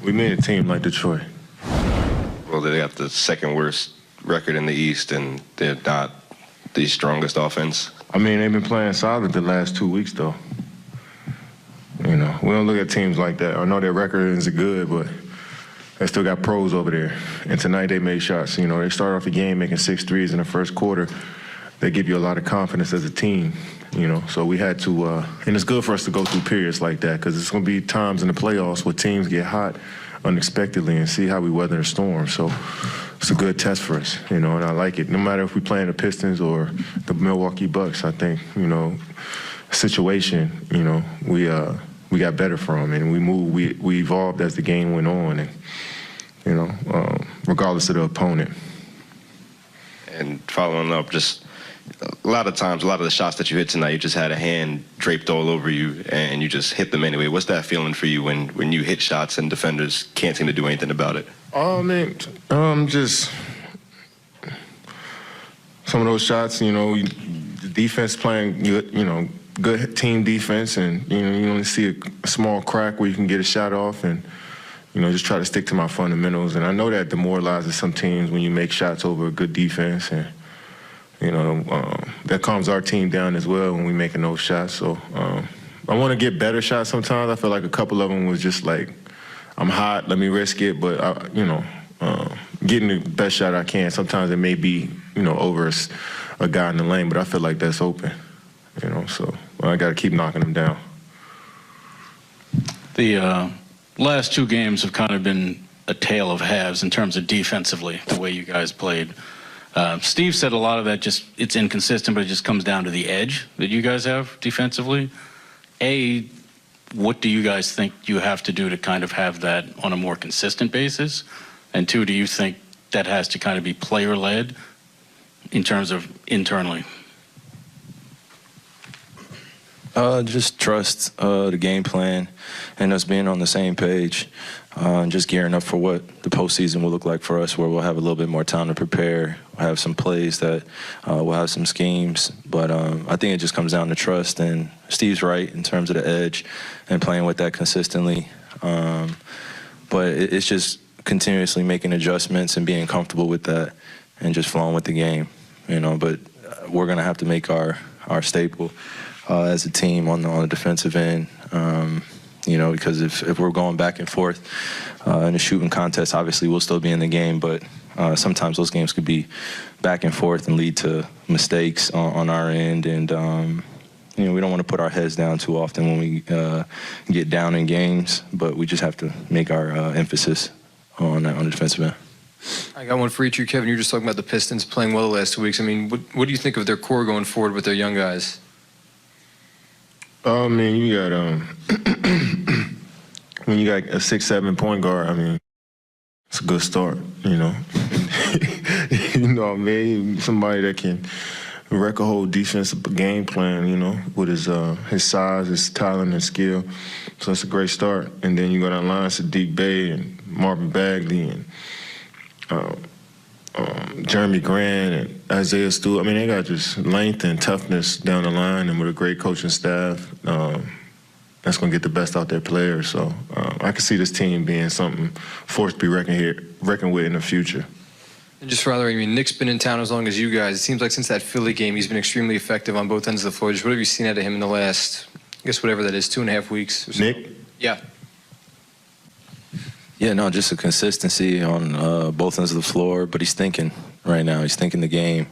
We made a team like Detroit. Well, they got the second worst record in the East, and they're not the strongest offense. I mean, they've been playing solid the last 2 weeks, though. You know, we don't look at teams like that. I know their record isn't good, but they still got pros over there. And tonight they made shots. You know, they started off the game making 6 threes in the first quarter. They give you a lot of confidence as a team, you know. So we had to, and it's good for us to go through periods like that because it's going to be times in the playoffs where teams get hot unexpectedly and see how we weather the storm. So it's a good test for us, you know, and I like it. No matter if we play in the Pistons or the Milwaukee Bucks, I think, you know, situation, you know, we got better from, and we evolved as the game went on, and you know, regardless of the opponent. And following up, just a lot of times, a lot of the shots that you hit tonight, you just had a hand draped all over you, and you just hit them anyway. What's that feeling for you when you hit shots and defenders can't seem to do anything about it? Oh man, just some of those shots, you know, the defense playing, you know, good team defense, and you know, you only see a small crack where you can get a shot off, and you know, just try to stick to my fundamentals. And I know that demoralizes some teams when you make shots over a good defense, and you know, that calms our team down as well when we making those shots. So I want to get better shots sometimes. I feel like a couple of them was just like, I'm hot, let me risk it, but you know, getting the best shot I can. Sometimes it may be, you know, over a guy in the lane, but I feel like that's open. You know, so I got to keep knocking them down. The last 2 games have kind of been a tale of halves in terms of defensively, the way you guys played. Steve said a lot of that it's inconsistent, but it just comes down to the edge that you guys have defensively. What do you guys think you have to do to kind of have that on a more consistent basis? And 2, do you think that has to kind of be player-led in terms of internally? Just trust the game plan and us being on the same page, and just gearing up for what the postseason will look like for us, where we'll have a little bit more time to prepare. We'll have some plays that we'll have some schemes, but I think it just comes down to trust. And Steve's right in terms of the edge and playing with that consistently. But it's just continuously making adjustments and being comfortable with that and just flowing with the game, you know. But we're gonna have to make our staple as a team on the defensive end, you know, because if we're going back and forth in a shooting contest, obviously we'll still be in the game, but sometimes those games could be back and forth and lead to mistakes on our end, and you know, we don't want to put our heads down too often when we get down in games, but we just have to make our emphasis on the defensive end. I got one for each of you. Kevin, you were just talking about the Pistons playing well the last 2 weeks. I mean, what do you think of their core going forward with their young guys? I mean, you got when you got a 6'7" point guard, I mean, it's a good start, you know. You know what I mean? Somebody that can wreck a whole defensive game plan, you know, with his size, his talent, and skill. So it's a great start. And then you got online Sadiq Bey and Marvin Bagley and Jeremy Grant and Isaiah Stewart. I mean, they got just length and toughness down the line, and with a great coaching staff, that's going to get the best out their players. So I can see this team being something forced to be reckoned with in the future. And just for other, I mean, Nick's been in town as long as you guys. It seems like since that Philly game, he's been extremely effective on both ends of the floor. Just what have you seen out of him in the last, I guess, whatever that is, 2.5 weeks or so? Nick? Yeah. Yeah, no, just a consistency on both ends of the floor, but he's thinking right now. He's thinking the game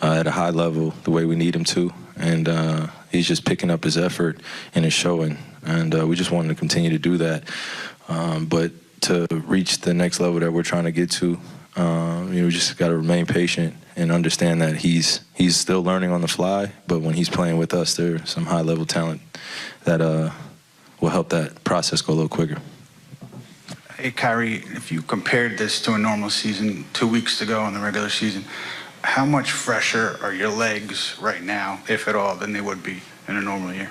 at a high level, the way we need him to, and he's just picking up his effort and his showing, and we just want him to continue to do that. But to reach the next level that we're trying to get to, you know, we just got to remain patient and understand that he's still learning on the fly, but when he's playing with us, there's some high-level talent that will help that process go a little quicker. Hey, Kyrie, if you compared this to a normal season 2 weeks ago in the regular season, how much fresher are your legs right now, if at all, than they would be in a normal year?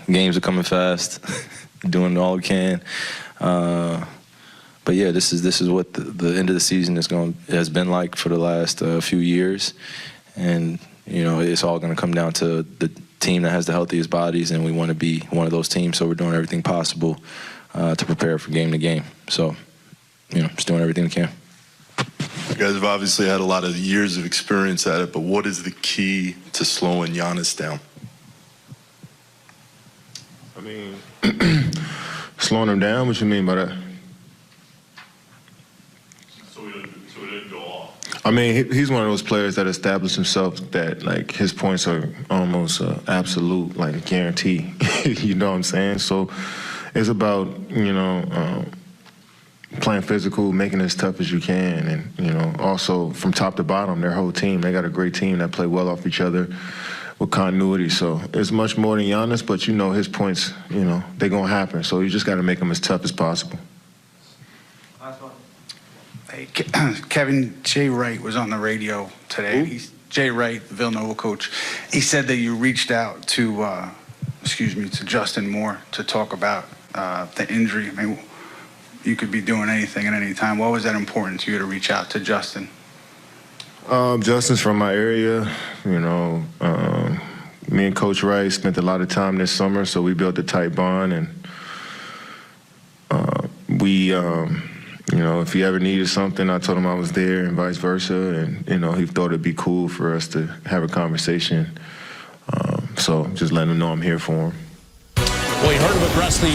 Games are coming fast, doing all we can. But yeah, this is what the end of the season has been like for the last few years, and you know, it's all going to come down to the team that has the healthiest bodies, and we want to be one of those teams. So we're doing everything possible to prepare for game to game. So, just doing everything we can. You guys have obviously had a lot of years of experience at it, but what is the key to slowing Giannis down? I mean, slowing him down? What you mean by that? So we didn't go off. I mean, he's one of those players that established himself that, like, his points are almost absolute, like a guarantee. You know what I'm saying? So it's about, playing physical, making it as tough as you can. And, also from top to bottom, their whole team, they got a great team that play well off each other with continuity. So it's much more than Giannis, but his points, they're going to happen. So you just got to make them as tough as possible. Hey, Kevin, Jay Wright was on the radio today. Jay Wright, the Villanova coach. He said that you reached out to Justin Moore to talk about the injury. I mean, you could be doing anything at any time. Why was that important to you to reach out to Justin? Justin's from my area. Me and Coach Wright spent a lot of time this summer, so we built a tight bond. And if he ever needed something, I told him I was there, and vice versa. And he thought it'd be cool for us to have a conversation. So just letting him know I'm here for him. Well, you heard about wrestling.